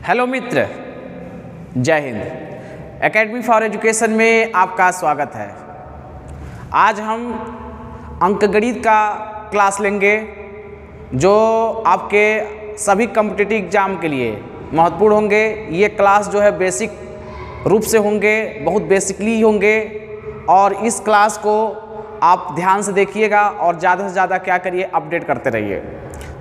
Hello मित्र, जय Hind. Academy for education में आपका स्वागत है। आज हम अंकगणित का क्लास लेंगे जो आपके सभी कॉम्पिटिटिव एग्जाम के लिए महत्वपूर्ण होंगे। ये क्लास जो है बेसिक रूप से होंगे, बहुत बेसिकली होंगे और इस क्लास को आप ध्यान से देखिएगा और ज़्यादा से ज़्यादा क्या करिए, अपडेट करते रहिए।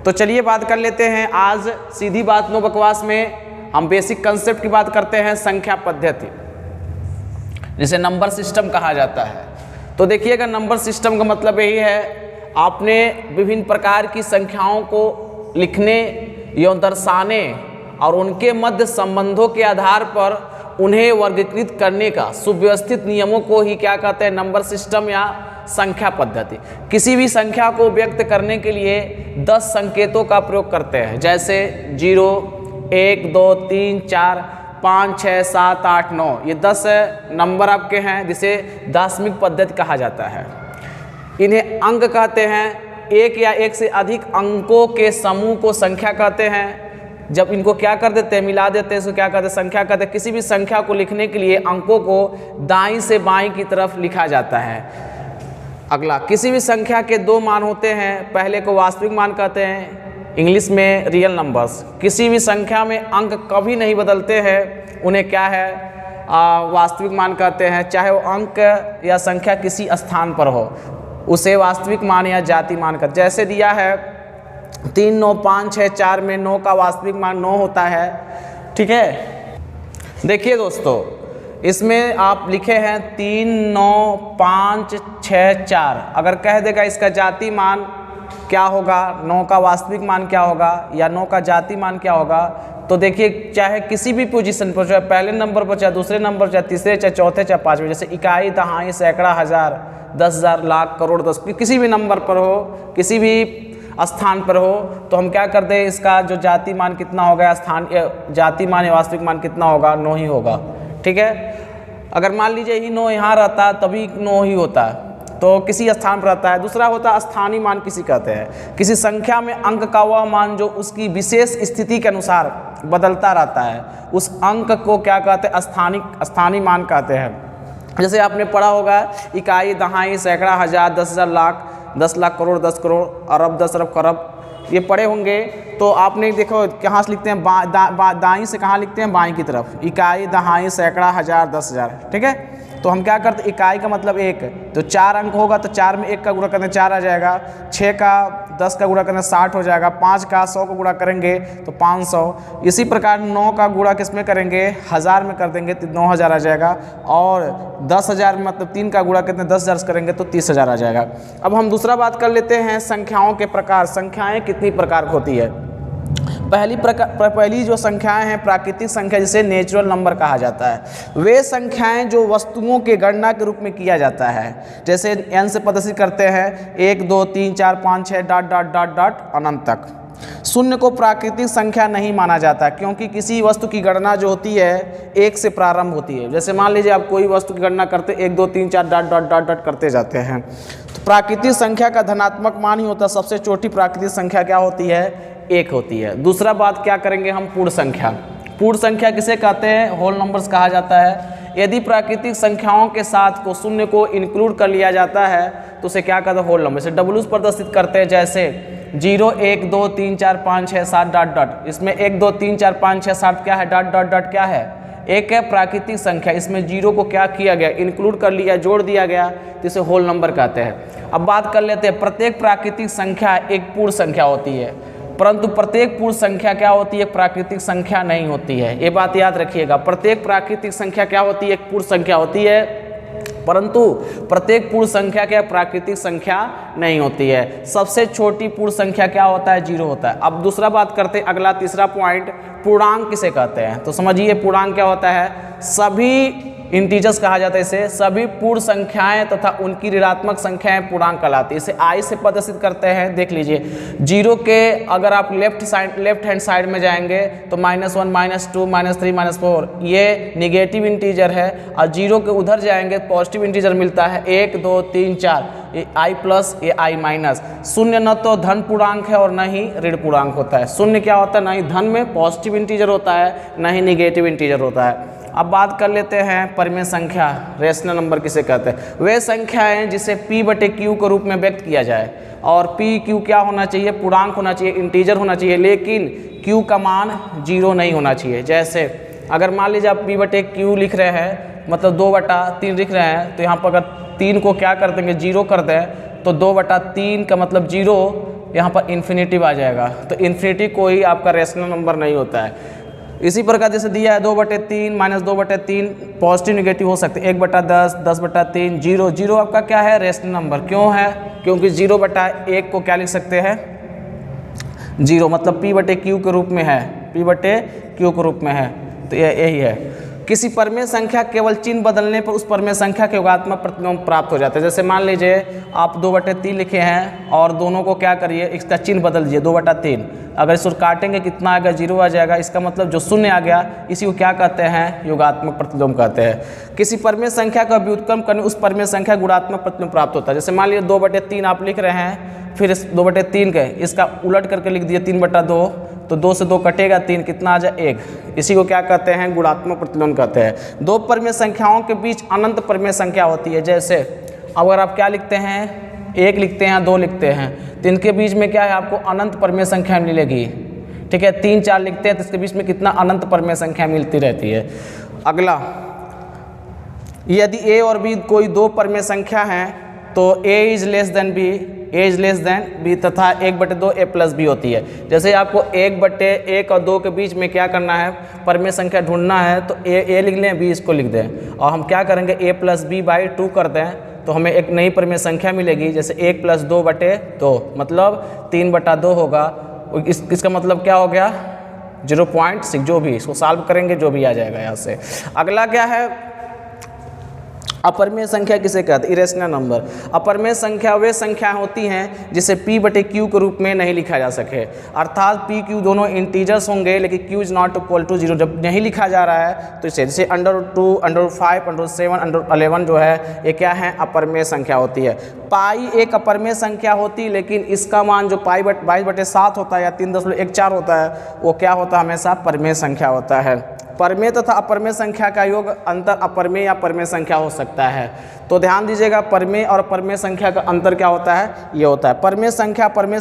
तो चलिए बात कर लेते हैं। आज सीधी बात नो बकवास में हम बेसिक कंसेप्ट की बात करते हैं, संख्या पद्धति, जिसे नंबर सिस्टम कहा जाता है। तो देखिएगा, नंबर सिस्टम का मतलब यही है, आपने विभिन्न प्रकार की संख्याओं को लिखने या दर्शाने और उनके मध्य संबंधों के आधार पर उन्हें वर्गीकृत करने का सुव्यवस्थित नियमों को ही क्या कहते हैं, नंबर सिस्टम या संख्या पद्धति। किसी भी संख्या को व्यक्त करने के लिए 10 संकेतों का प्रयोग करते हैं, जैसे 0, 1, 2, 3, 4, 5, 6, 7, 8, 9। ये 10 नंबर आपके हैं, जिसे दशमिक पद्धति कहा जाता है। इन्हें अंक कहते हैं। एक या एक से अधिक अंकों के समूह को संख्या कहते हैं। जब इनको क्या कर देते हैं, मिला देते हैं, इसको क्या कहते हैं, संख्या कहते हैं। किसी भी संख्या को लिखने के लिए अंकों को दाईं से बाईं की तरफ लिखा जाता है। अगला, किसी भी संख्या के 2 मान होते हैं। पहले को वास्तविक मान कहते हैं, इंग्लिश में रियल नंबर्स। किसी भी संख्या में अंक कभी नहीं बदलते हैं, उन्हें क्या है, वास्तविक मान कहते हैं। चाहे वो अंक या संख्या किसी स्थान पर हो, उसे वास्तविक मान या जाति मान कहते हैं। जैसे दिया है 3, 9, 5, 6, 4 में 9 का वास्तविक मान 9 होता है। ठीक है, देखिए दोस्तों, इसमें आप लिखे हैं 3, 9, 5, 6, 4। अगर कह देगा इसका जाति मान क्या होगा, 9 का वास्तविक मान क्या होगा या 9 का जाति मान क्या होगा, तो देखिए चाहे किसी भी पोजीशन पर, चाहे पहले नंबर पर, चाहे दूसरे नंबर, चाहे तीसरे, चाहे चौथे, चाहे पाँचवें, जैसे इकाई, दहाई, सैकड़ा, हजार, 10,000, लाख, करोड़, 10, किसी भी नंबर पर हो, किसी भी स्थान पर हो, तो हम क्या कर दें, इसका जो जाति मान कितना होगा, स्थान जाति मान या वास्तविक मान कितना होगा, 9 ही होगा। ठीक है, अगर मान लीजिए ही 9 यहाँ रहता तभी 9 ही होता है, तो किसी स्थान पर रहता है। दूसरा होता है स्थानीय मान, किसी कहते हैं किसी संख्या में अंक का वह मान जो उसकी विशेष स्थिति के अनुसार बदलता रहता है, उस अंक को क्या कहते हैं, स्थानीय मान कहते हैं। जैसे आपने पढ़ा होगा इकाई, दहाई, सैकड़ा, हजार, 10,000, लाख, 10 लाख, करोड़, 10 करोड़, अरब, 10 अरब, खरब, ये पढ़े होंगे। तो आपने देखो कहाँ से लिखते हैं, दाईं से कहाँ लिखते हैं, बाईं की तरफ। इकाई, दहाई, सैकड़ा, हजार, 10,000। ठीक है, तो हम क्या करते हैं, इकाई का मतलब 1, तो 4 अंक होगा, तो 4 में 1 का गुणा करने 4 आ जाएगा। 6 का 10 का गुणा करने 60 हो जाएगा। 5 का 100 का गुणा करेंगे तो 500। इसी प्रकार 9 का गुणा किस में करेंगे, 1000 में कर देंगे तो 9000 आ जाएगा। और 10,000 में मतलब 3 का गुणा कितने 10,000 से करेंगे तो 30,000 आ जाएगा। अब हम दूसरा बात कर लेते हैं, संख्याओं के प्रकार। संख्याएँ कितनी प्रकार की होती है। पहली जो संख्याएं हैं प्राकृतिक संख्या, जिसे नेचुरल नंबर कहा जाता है। वे संख्याएं जो वस्तुओं के गणना के रूप में किया जाता है, जैसे n से प्रदर्शित करते हैं 1, 2, 3, 4, 5, 6 डॉट डॉट डॉट डॉट अनंत तक। शून्य को प्राकृतिक संख्या नहीं माना जाता, क्योंकि किसी वस्तु की गणना जो होती है 1 से प्रारंभ होती है। जैसे मान लीजिए आप कोई वस्तु की गणना करते 1, 2, 3, 4 डॉट डॉट डॉट डॉट करते जाते हैं, तो प्राकृतिक संख्या का धनात्मक मान ही होता है। सबसे छोटी प्राकृतिक संख्या क्या होती है, 1 होती है। दूसरा बात क्या करेंगे हम, पूर्ण संख्या। पूर्ण संख्या किसे कहते हैं, होल नंबर्स कहा जाता है। यदि प्राकृतिक संख्याओं के साथ को शून्य को इंक्लूड कर लिया जाता है तो उसे क्या कहते हैं, होल नंबर। से डब्ल्यूज प्रदर्शित करते हैं, जैसे 0, 1, 2, 3, 4, 5, 6, 7 डॉट डॉट। इसमें 1, 2, 3, 4, 5, 6, 7 क्या है, डॉट डॉट डॉट क्या है, एक है प्राकृतिक संख्या। इसमें 0 को क्या किया गया, इंक्लूड कर लिया, जोड़ दिया गया, तो इसे होल नंबर कहते हैं। अब बात कर लेते हैं, प्रत्येक प्राकृतिक संख्या एक पूर्ण संख्या होती है, परंतु प्रत्येक पूर्ण संख्या क्या होती है, प्राकृतिक संख्या नहीं होती है। ये बात याद रखिएगा, प्रत्येक प्राकृतिक संख्या क्या होती है, एक पूर्ण संख्या होती है, परंतु प्रत्येक पूर्ण संख्या क्या प्राकृतिक संख्या नहीं होती है। सबसे छोटी पूर्ण संख्या क्या होता है, 0 होता है। अब दूसरा बात करते हैं, अगला तीसरा पॉइंट, पूर्णांक किसे कहते हैं। तो समझिए पूर्णांक क्या होता है, सभी इंटीजर्स कहा जाता है इसे, सभी पूर्ण संख्याएं तथा उनकी ऋणात्मक संख्याएं पूर्णांक कहलाती है। इसे आई से प्रदर्शित करते हैं। देख लीजिए, जीरो के अगर आप लेफ्ट हैंड साइड में जाएंगे तो -1, -2, -3, -4 ये निगेटिव इंटीजर है, और जीरो के उधर जाएंगे पॉजिटिव इंटीजर मिलता है 1, 2, 3, 4, ये आई प्लस, ये आई माइनस। शून्य न तो धन पूर्णांक है और न ही ऋण पूर्णांक होता है। शून्य क्या होता है, ना ही धन में पॉजिटिव इंटीजर होता है, ना ही निगेटिव इंटीजर होता है। अब बात कर लेते हैं परिमेय संख्या, रेशनल नंबर किसे कहते हैं। वे संख्याएं जिसे P/Q के रूप में व्यक्त किया जाए, और PQ क्या होना चाहिए, पूर्णांक होना चाहिए, इंटीजर होना चाहिए, लेकिन Q का मान 0 नहीं होना चाहिए। जैसे अगर मान लीजिए आप P/Q लिख रहे हैं, मतलब 2/3 लिख रहे हैं, तो यहाँ पर अगर 3 को क्या कर देंगे, 0 कर दें, तो 2/3 का मतलब 0, यहाँ पर इन्फिनेटिव आ जाएगा। तो इन्फिनेटिव कोई आपका रेशनल नंबर नहीं होता है। इसी प्रकार जैसे दिया है 2/3 -2/3 पॉजिटिव निगेटिव हो सकते हैं, 1/10, 10/3, 0, 0 आपका क्या है, रेशनल नंबर। क्यों है, क्योंकि 0/1 को क्या लिख सकते हैं, 0, मतलब P/Q के रूप में है, P/Q के रूप में है। तो यही है। किसी परिमेय संख्या केवल चिन्ह बदलने पर उस परिमेय संख्या के योगात्मक प्रतिलोम प्राप्त हो जाता है। जैसे मान लीजिए आप 2/3 लिखे हैं और दोनों को क्या करिए, इसका चिन्ह बदल दीजिए 2/3। अगर इसको काटेंगे कितना आएगा, 0 आ जाएगा। इसका मतलब जो शून्य आ गया, इसी को क्या कहते हैं, योगात्मक प्रतिलोम कहते हैं। किसी परिमेय संख्या का व्युत्क्रम करने उस परिमेय संख्या गुणात्मक प्रतिलोम प्राप्त होता है। जैसे मान लीजिए 2/3 आप लिख रहे हैं, फिर इस 2/3 के इसका उलट करके लिख दिए 3/2, तो 2 से 2 कटेगा, 3 कितना आ जाए, 1। इसी को क्या कहते हैं, गुणात्मक प्रतिलोम कहते हैं। दो परिमेय संख्याओं के बीच अनंत परिमेय संख्या होती है। जैसे अगर आप क्या लिखते हैं, 1 लिखते हैं, 2 लिखते हैं, तो इनके बीच में क्या है, आपको अनंत परिमेय संख्या मिलेगी। ठीक है, 3, 4 लिखते हैं तो इसके बीच में कितना अनंत परिमेय संख्या मिलती रहती है। अगला, यदि a और b कोई दो परिमेय संख्या हैं तो a is less than b तथा 1/2 a+b होती है। जैसे आपको 1/1 और 2 के बीच में क्या करना है, परिमेय संख्या ढूंढना है, तो a लिख लें, b इसको लिख दें, और हम क्या करेंगे, a+b/2 कर दें, तो हमें एक नई परिमेय संख्या मिलेगी। जैसे 1 + 2/2, मतलब 3/2 होगा। इसका मतलब क्या हो गया, 0.6, जो भी इसको सॉल्व करेंगे जो भी आ जाएगा यहाँ से। अगला क्या है, अपरिमेय संख्या किसे कहते हैं, इरेशनल नंबर। अपरिमेय संख्या वे संख्याएं होती हैं जिसे P/Q के रूप में नहीं लिखा जा सके, अर्थात P/Q दोनों इंटीजर्स होंगे लेकिन Q is not equal to 0 जब नहीं लिखा जा रहा है तो इसे, जैसे √2, √5, √7, √11 जो है ये क्या है, अपरिमेय संख्या होती है। पाई एक अपरिमेय संख्या होती है, लेकिन इसका मान जो पाई 22/7 होता है या 3.14 होता है, वो क्या होता है, हमेशा परिमेय संख्या होता है। परिमेय तथा अपरिमेय संख्या का योग अंतर अपरिमेय या परिमेय संख्या हो सकता है। तो ध्यान दीजिएगा, परिमेय और अपरिमेय संख्या का अंतर क्या होता है, ये होता है। परिमेय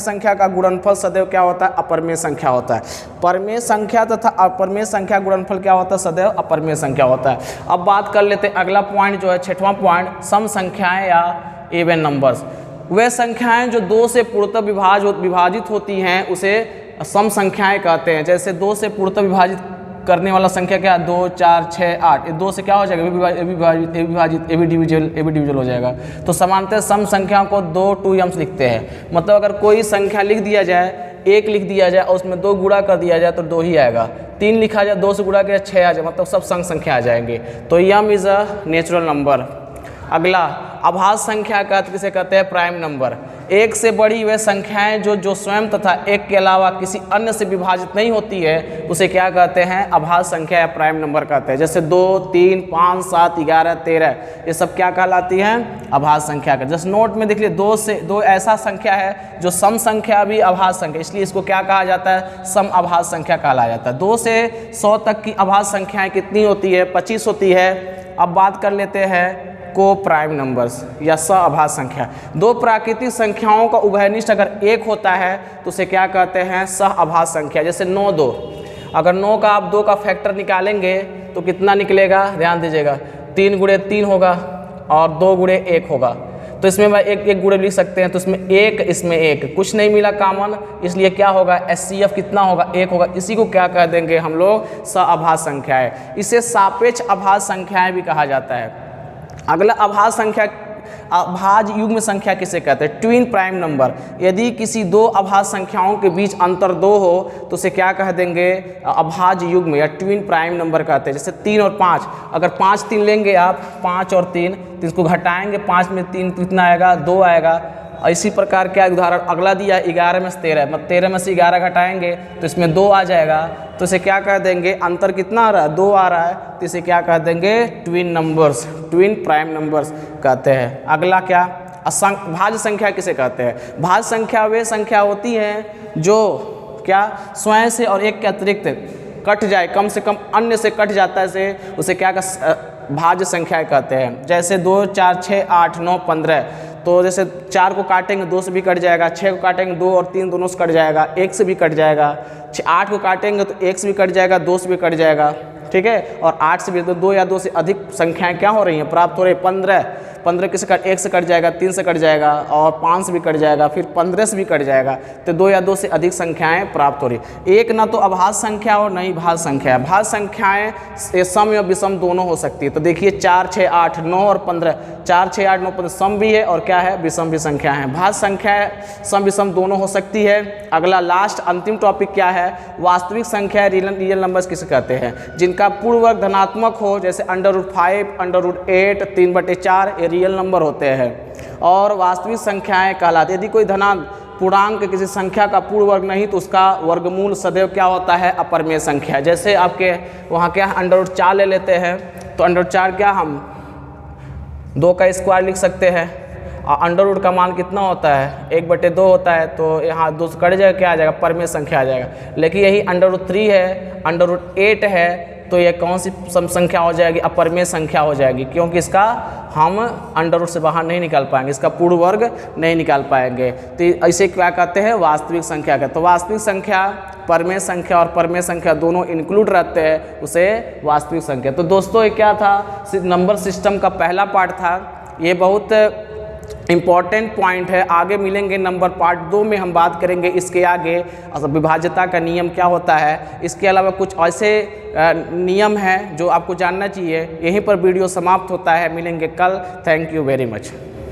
संख्या का गुणनफल सदैव क्या होता है, अपरिमेय संख्या होता है। परिमेय संख्या तथा अपरिमेय संख्या गुणनफल क्या होता है, सदैव अपरिमेय संख्या होता है। अब बात कर लेते हैं अगला पॉइंट जो है 6वां पॉइंट, सम संख्याएं या इवन नंबर्स। वे संख्याएं जो 2 से पूर्णतः विभाजित होती हैं उसे सम संख्याएं कहते हैं। जैसे 2 से पूर्णतः विभाजित करने वाला संख्या क्या, 2, 4, 6, 8, ये 2 से क्या हो जाएगा, ए बी डिविजल हो जाएगा। तो सामान्यतः सम संख्याओं को 2 2m लिखते हैं। मतलब अगर कोई संख्या लिख दिया जाए, 1 लिख दिया जाए और उसमें 2 गुणा कर दिया जाए तो 2 ही आएगा। 3 लिखा जाए, 2 से गुणा किया 6 आ जाए, मतलब सब सम संख्या आ जाएंगे। तो m is a natural number. अगला, अभाज्य संख्या का किसे कहते हैं, प्राइम नंबर। 1 से बड़ी वे संख्याएं जो स्वयं तथा 1 के अलावा किसी अन्य से विभाजित नहीं होती है उसे क्या कहते हैं, अभाज्य संख्या या प्राइम नंबर कहते हैं। जैसे 2, 3, 5, 7, 11, 13 ये सब क्या कहलाती हैं, अभाज्य संख्या का। जैसे नोट में देख लीजिए, 2 ऐसा संख्या है जो सम संख्या भी अभाज्य संख्या, इसलिए इसको क्या कहा जाता है, सम अभाज्य संख्या कहा जाता है। 2 से 100 तक की अभाज्य संख्याएं कितनी होती है, 25 होती है। अब बात कर लेते हैं को प्राइम नंबर्स या अभाज्य संख्या। 2 प्राकृतिक संख्याओं का उभयनिष्ठ अगर 1 होता है तो उसे क्या कहते हैं, अभाज्य संख्या। जैसे 9, 2, अगर 9 का आप 2 का फैक्टर निकालेंगे तो कितना निकलेगा, ध्यान दीजिएगा, 3 × 3 होगा और 2 × 1 होगा। तो इसमें मैं एक गुणे लिख सकते हैं, तो इसमें 1, इसमें 1, कुछ नहीं मिला कॉमन, इसलिए क्या होगा, HCF कितना होगा, 1 होगा। इसी को क्या कह देंगे हम लोग, अभाज्य संख्या है। इसे सापेक्ष अभाज्य संख्याएं भी कहा जाता है। अगला अभाज्य संख्या अभाज्य युग्म संख्या किसे कहते हैं? Twin prime number. यदि किसी दो अभाज्य संख्याओं के बीच अंतर 2 हो तो उसे क्या कह देंगे? अभाज्य युग्म या ट्विन प्राइम नंबर कहते हैं। जैसे 3 और 5, अगर 5 3 लेंगे आप, 5 और 3, तो इसको घटाएंगे, 5 में 3 कितना आएगा? 2 आएगा। इसी प्रकार क्या उदाहरण अगला दिया, 11 में से 13, मतलब 13 में से 11 घटाएंगे तो इसमें 2 आ जाएगा, तो इसे क्या कह देंगे? अंतर कितना आ रहा है? 2 आ रहा है, तो इसे क्या कह देंगे? Twin numbers, twin prime numbers कहते हैं। अगला क्या? भाज्य संख्या किसे कहते हैं? भाज्य संख्या वे संख्या होती हैं जो क्या स्वयं से और एक के अतिरिक्त कट जाए, कम से कम अन्य से कट जाता है, उसे क्या भाज्य संख्या कहते हैं। जैसे 2, 4, 6, 8, 9, 15, तो जैसे 4 को काटेंगे 2 से भी कट जाएगा, 6 को काटेंगे 2 और 3 दोनों से कट जाएगा, 1 से भी कट जाएगा, 8 को काटेंगे तो 1 से भी कट जाएगा, 2 से भी कट जाएगा, ठीक है। और 8 से भी, तो 2 या 2 से अधिक संख्याएं क्या हो रही हैं? प्राप्त हो रही है। 15 किसे कट? 1 से कट जाएगा, 3 से कट जाएगा और 5 से भी कट जाएगा, फिर 15 से भी कट जाएगा, तो 2 या 2 से अधिक संख्याएं प्राप्त हो रही। एक ना तो अभाज्य संख्या और नहीं भाज्य संख्या। भाज्य संख्याएं सम या विषम दोनों हो सकती है। तो देखिए 4, 6, 8, 9 और 15, 4, 6, 8, 9, 15 सम भी है और क्या है? विषम भी संख्या है। भाज्य संख्या सम विषम दोनों हो सकती है। अगला लास्ट अंतिम टॉपिक क्या है? वास्तविक संख्या रियल नंबर्स किसे कहते हैं? जिनका पूर्ण वर्ग धनात्मक हो, जैसे √5, √8, 3/4, ये रियल नंबर होते हैं और वास्तविक संख्याएं कहलाती। यदि कोई पूर्णांक किसी संख्या का पूर्ण वर्ग नहीं तो उसका वर्गमूल सदैव क्या होता है? अपरिमेय संख्या। जैसे आपके वहाँ क्या √4 ले लेते हैं, तो √4 क्या हम 2 का स्क्वायर लिख सकते हैं, और अंडर का मान कितना होता है? 1/2 होता है, तो यहाँ 2 से कट जाएगा, क्या आ जाएगा? परिमेय संख्या आ जाएगा। लेकिन यही √3 है, √8 है, तो ये कौन सी सम संख्या हो जाएगी? अपरिमेय संख्या हो जाएगी, क्योंकि इसका हम अंडर से बाहर नहीं निकाल पाएंगे, इसका पूर्ण वर्ग नहीं निकाल पाएंगे। तो ऐसे क्या कहते हैं? वास्तविक संख्या कहते हैं। तो वास्तविक संख्या, परिमेय संख्या और परिमेय संख्या दोनों इंक्लूड रहते हैं, उसे वास्तविक संख्या। तो दोस्तों ये क्या था? नंबर सिस्टम का पहला पार्ट था। ये बहुत इम्पॉर्टेंट पॉइंट है। आगे मिलेंगे नंबर पार्ट 2 में हम बात करेंगे इसके आगे विभाज्यता का नियम क्या होता है। इसके अलावा कुछ ऐसे नियम हैं जो आपको जानना चाहिए। यहीं पर वीडियो समाप्त होता है। मिलेंगे कल। Thank you very much.